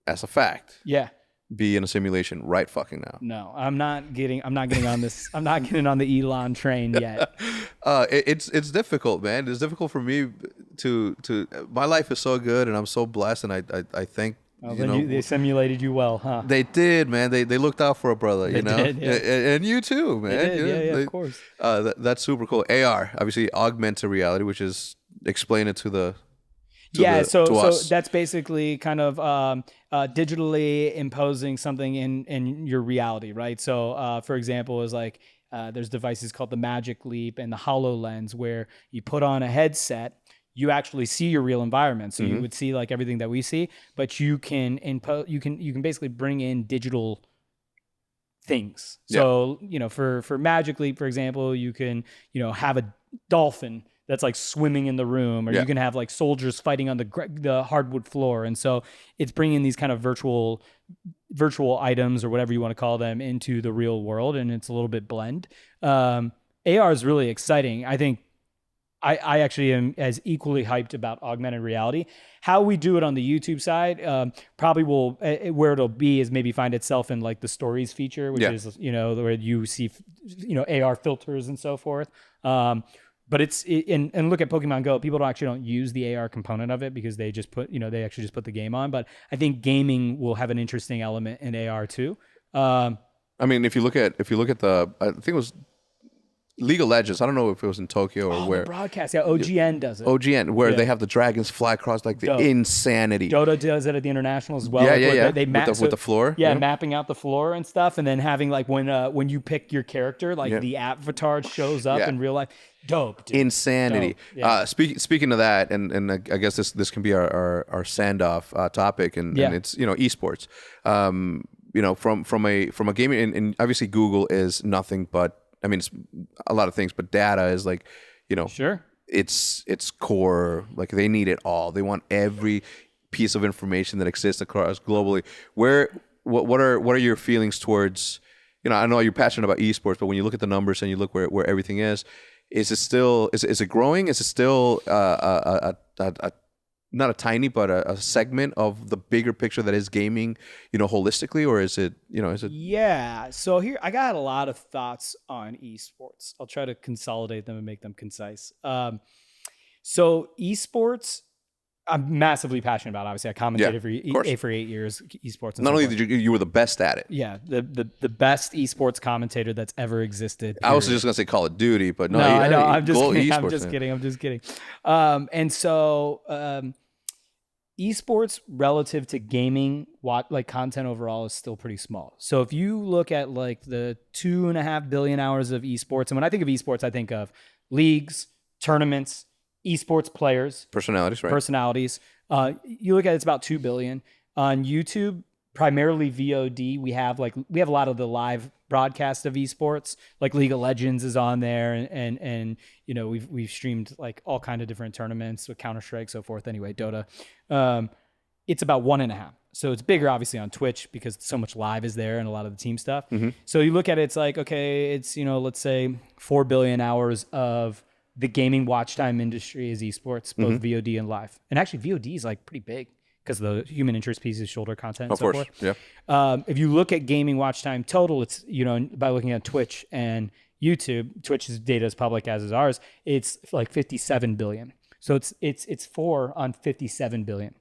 as a fact, be in a simulation right fucking now. No, I'm not getting on this. I'm not getting on the Elon train yet. It's difficult, man. It's difficult for me to my life is so good, and I'm so blessed, and I think they simulated you well, huh? They did, man. They looked out for a brother, They did, and you too, man. They did, of course. That's super cool. AR, obviously augmented reality, which is explain it to the so us. That's basically kind of digitally imposing something in your reality, right? So for example, is like there's devices called the Magic Leap and the HoloLens, where you put on a headset, you actually see your real environment. So you would see like everything that we see, but you can you can basically bring in digital things. So for Magic Leap, for example, you can have a dolphin that's like swimming in the room, or you can have like soldiers fighting on the hardwood floor. And so it's bringing these kind of virtual items, or whatever you want to call them, into the real world, and it's a little bit blend. AR is really exciting. I think I actually am as equally hyped about augmented reality. How we do it on the YouTube side, probably will, where it'll be is maybe find itself in like the stories feature, which is, where you see, AR filters and so forth. But and look at Pokemon Go. People don't use the AR component of it because they just put, they actually just put the game on. But I think gaming will have an interesting element in AR too. I mean, if you look at the, I think it was League of Legends. I don't know if it was in Tokyo or where. The broadcast, OGN does it. OGN, where they have the dragons fly across, like the insanity. Dota does it at the international as well. They map with the floor. Yeah, mapping out the floor and stuff, and then having like when you pick your character, like the avatar shows up in real life. Dope, dude. Insanity. Dope. Speaking of that, and I guess this can be our send off topic, and it's esports. From a gaming, and obviously Google is nothing but. I mean, it's a lot of things, but data is like, sure. It's core. Like they need it all. They want every piece of information that exists across globally. What are your feelings towards? I know you're passionate about esports, but when you look at the numbers and you look where everything is it growing? Is it still not a tiny, but a segment of the bigger picture that is gaming, holistically, or is it? Yeah. So here, I got a lot of thoughts on esports. I'll try to consolidate them and make them concise. So esports, I'm massively passionate about. Obviously, I commentated for 8 years esports. And not only did you were the best at it. Yeah, the best esports commentator that's ever existed. Period. I was just gonna say Call of Duty, but no. I know. I'm just kidding. And so esports relative to gaming, like content overall, is still pretty small. So if you look at like the 2.5 billion hours of esports, and when I think of esports, I think of leagues, tournaments, esports players, personalities, right? You look at it's about 2 billion on YouTube. Primarily VOD. We have a lot of the live broadcast of esports, like League of Legends is on there, and we've streamed like all kind of different tournaments with Counter-Strike, so forth. Anyway, Dota. It's about 1.5. So it's bigger, obviously, on Twitch because so much live is there and a lot of the team stuff. Mm-hmm. So you look at it, it's like, okay, it's let's say 4 billion hours of the gaming watch time industry is esports, both VOD and live. And actually, VOD is like pretty big because the human interest piece is shoulder content and so forth. Yeah. If you look at gaming watch time total, it's, by looking at Twitch and YouTube, Twitch's data is public, as is ours, it's like 57 billion. So it's 4 on 57 billion.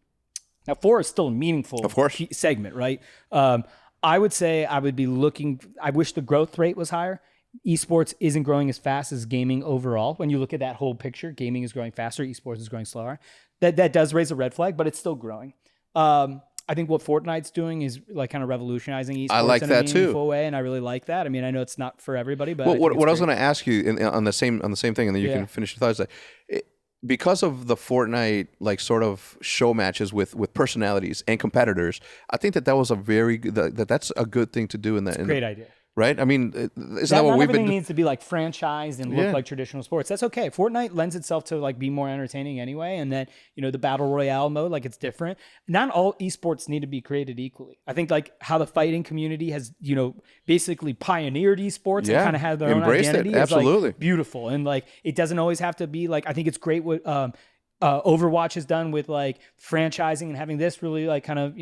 Now, 4 is still a meaningful segment, right? I would say I wish the growth rate was higher. Esports isn't growing as fast as gaming overall. When you look at that whole picture, gaming is growing faster, esports is growing slower. That does raise a red flag, but it's still growing. I think what Fortnite's doing is like kind of revolutionizing esports in a meaningful way, and I really like that. I mean, I know it's not for everybody, but what I was going to ask you on the same thing, and then you can finish your thoughts. Because of the Fortnite like sort of show matches with personalities and competitors, I think that was that's a good thing to do in that. Great idea. Right? I mean, isn't that what we've been? Everything needs to be like franchised and look like traditional sports. That's okay. Fortnite lends itself to like be more entertaining anyway. And then, the battle royale mode, like it's different. Not all esports need to be created equally. I think like how the fighting community has, basically pioneered esports and kind of had their own identity. Absolutely. Is, like, beautiful. And like, it doesn't always have to be like, I think it's great what Overwatch has done with like franchising and having this really like kind of,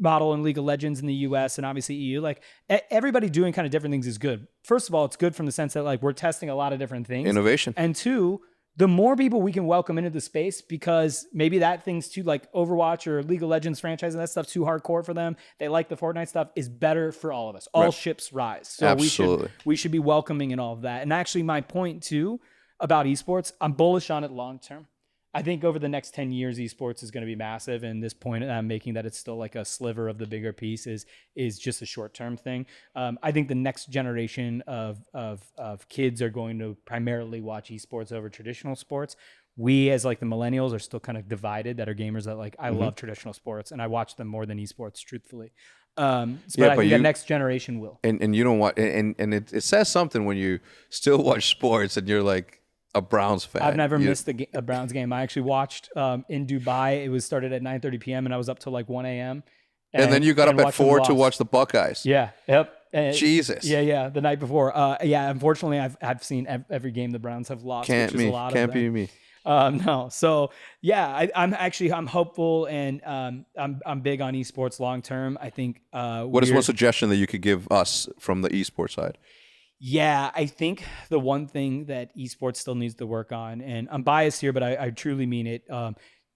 model in League of Legends in the US and obviously EU. Like everybody doing kind of different things is good. First of all, it's good from the sense that like we're testing a lot of different things. Innovation. And 2, the more people we can welcome into the space, because maybe that thing's too like Overwatch or League of Legends franchise and that stuff's too hardcore for them. They like the Fortnite stuff, is better for all of us. All ships rise. So absolutely. we should be welcoming in all of that. And actually my point too about esports, I'm bullish on it long term. I think over the next 10 years, esports is going to be massive. And this point I'm making that it's still like a sliver of the bigger piece is just a short-term thing. I think the next generation of kids are going to primarily watch esports over traditional sports. We as like the millennials are still kind of divided that are gamers that like, I love traditional sports and I watch them more than esports, truthfully. But I think the next generation will. And you don't watch, and it says something when you still watch sports and you're like, a Browns fan. I've never missed a Browns game. I actually watched in Dubai. It was started at 9:30 p.m. and I was up till like 1 a.m. And then you got up at 4 to watch the Buckeyes. Yeah. Yep. Jesus. Yeah. The night before. Unfortunately, I've seen every game the Browns have lost. Can't which is a lot Can't of them. be me. No. So yeah, I'm hopeful, and I'm big on esports long term. I think. What is one suggestion that you could give us from the esports side? Yeah, I think the one thing that esports still needs to work on, and I'm biased here, but I truly mean it.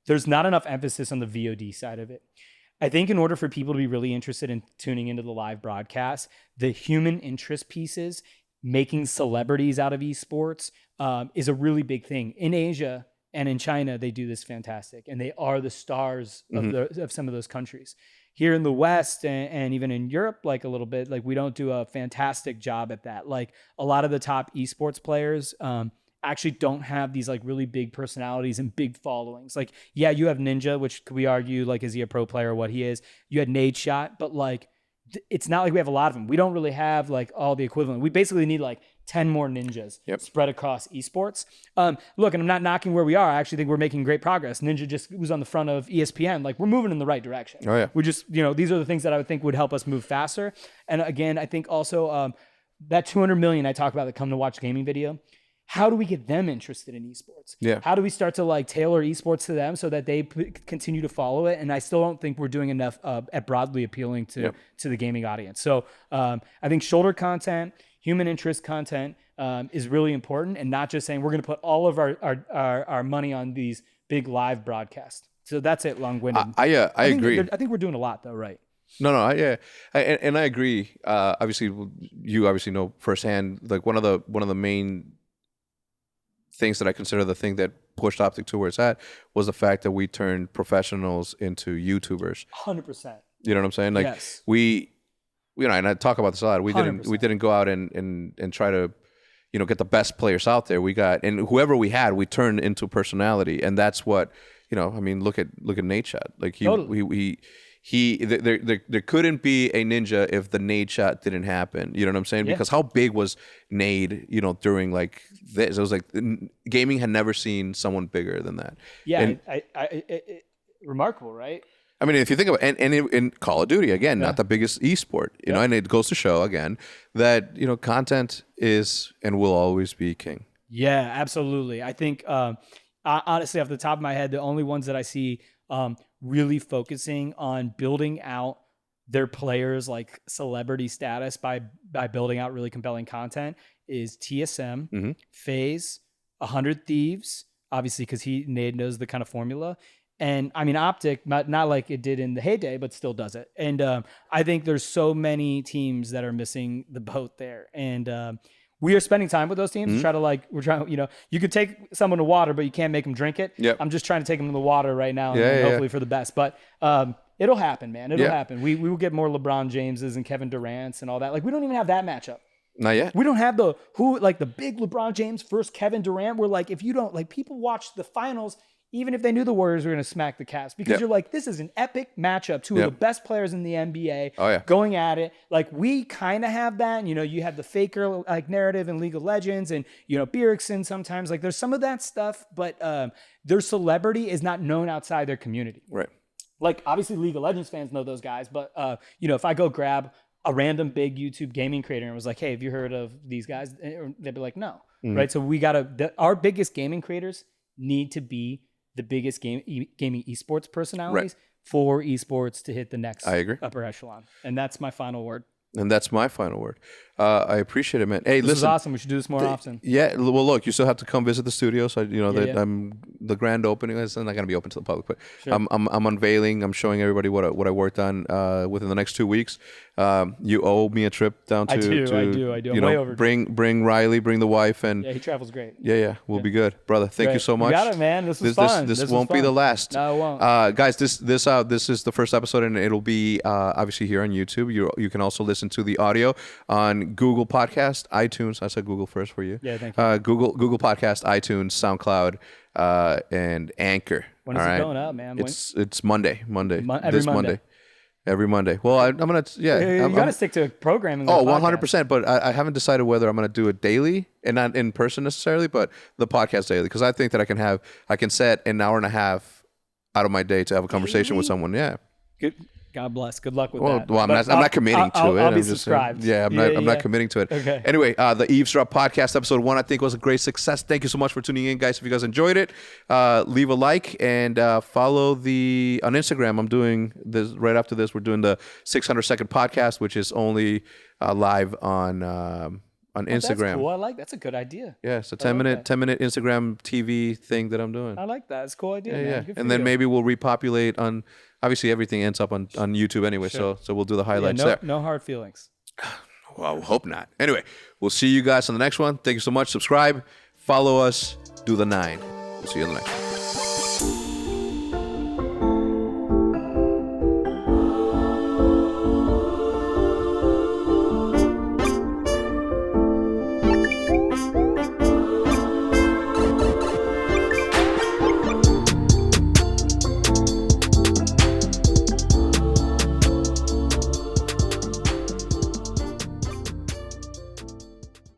There's not enough emphasis on the VOD side of it. I think in order for people to be really interested in tuning into the live broadcast, the human interest pieces, making celebrities out of esports, is a really big thing. In Asia and in China, they do this fantastic, and they are the stars of some of those countries. Here in the West and even in Europe, like a little bit, like we don't do a fantastic job at that. Like a lot of the top esports players actually don't have these like really big personalities and big followings. Like, yeah, you have Ninja, which could we argue, like, is he a pro player or what he is? You had Nade Shot, but like, it's not like we have a lot of them. We don't really have like all the equivalent. We basically need like 10 more Ninjas spread across esports. Look, and I'm not knocking where we are. I actually think we're making great progress. Ninja just was on the front of ESPN. Like, we're moving in the right direction. Oh yeah. We just, these are the things that I would think would help us move faster. And again, I think also that 200 million I talk about that come to watch gaming video, how do we get them interested in esports? Yeah. How do we start to like tailor esports to them so that they continue to follow it? And I still don't think we're doing enough at broadly appealing to the gaming audience. So I think shoulder content, human interest content is really important, and not just saying we're going to put all of our money on these big live broadcasts. So that's it, long-winded. I agree. I think we're doing a lot though, right? No, I agree. Obviously, you obviously know firsthand. Like one of the main things that I consider the thing that pushed Optic to where it's at was the fact that we turned professionals into YouTubers. 100%. You know what I'm saying? Like and I talk about this a lot. We didn't go out and try to, get the best players out there. We got, and whoever we had, we turned into personality, and that's what, look at Nate Shot. Like there couldn't be a Ninja if the Nade Shot didn't happen. You know what I'm saying? Because how big was Nade, during like this? It was like gaming had never seen someone bigger than that. Yeah, and, remarkable, right? I mean, if you think about it, and in Call of Duty, again, not the biggest esport, and it goes to show again that, content is and will always be king. Yeah, absolutely. I think, honestly, off the top of my head, the only ones that I see really focusing on building out their players like celebrity status by building out really compelling content is TSM, FaZe, 100 Thieves, obviously because Nade knows the kind of formula. And I mean, Optic, not like it did in the heyday, but still does it. And I think there's so many teams that are missing the boat there. And we are spending time with those teams to try to you could take someone to water, but you can't make them drink it. Yep. I'm just trying to take them to the water right now, and hopefully for the best. But it'll happen, man. It'll happen. We will get more LeBron Jameses and Kevin Durant's and all that. Like, we don't even have that matchup. Not yet. We don't have the big LeBron James versus Kevin Durant. We're like, if you don't, like, people watch the finals even if they knew the Warriors were going to smack the Cavs, because you're like, this is an epic matchup. Two of the best players in the NBA going at it. Like, we kind of have that. And, you have the Faker like narrative in League of Legends, and, Bjergsen sometimes. Like, there's some of that stuff, but their celebrity is not known outside their community. Right. Like, obviously, League of Legends fans know those guys, but, if I go grab a random big YouTube gaming creator and was like, hey, have you heard of these guys? They'd be like, no. Right. So we our biggest gaming creators need to be the biggest gaming esports personalities for esports to hit the next upper echelon. And that's my final word. And that's my final word. I appreciate it, man. Hey, this is awesome. We should do this more often. Yeah. Well, look, you still have to come visit the studio. So I'm the grand opening. It's not going to be open to the public, but I'm unveiling. I'm showing everybody what I worked on within the next 2 weeks. You owe me a trip down to. I do. I'm way over. Bring Riley, bring the wife, and he travels great. Yeah. We'll be good, brother. Thank you so much. You got it, man. This was fun. This won't be the last. No, it won't. Guys, this is the first episode, and it'll be obviously here on YouTube. You can also listen to the audio on Google Podcast, iTunes. I said Google first for you. Yeah, thank you. Google Podcast, iTunes, SoundCloud, and Anchor. When is it going up, man? It's Monday. Every Monday. Every Monday. Well, I'm gonna. Yeah, You got to stick to programming. Oh, with the 100%. But I haven't decided whether I'm going to do it daily and not in person necessarily, but the podcast daily. Because I think that I can set an hour and a half out of my day to have a conversation with someone. Yeah. Good. God bless. Good luck with Well, that. well, I'm not committing to it. I'll be I'm just saying- subscribed. yeah, I'm not committing to it. Okay. Anyway, the Eavesdrop podcast episode 1, I think, was a great success. Thank you so much for tuning in, guys. If you guys enjoyed it, leave a like and follow on Instagram. I'm doing this right after this. We're doing the 600-second podcast, which is only live on Instagram. That's cool. I like that's a good idea. Yeah, it's a 10-minute Instagram TV thing that I'm doing. I like that. It's a cool idea. Yeah, Man. yeah. And then maybe we'll repopulate on. Obviously, everything ends up on YouTube anyway, so we'll do the highlights there. No hard feelings. Well, hope not. Anyway, we'll see you guys on the next one. Thank you so much. Subscribe, follow us, do the 9. We'll see you on the next one.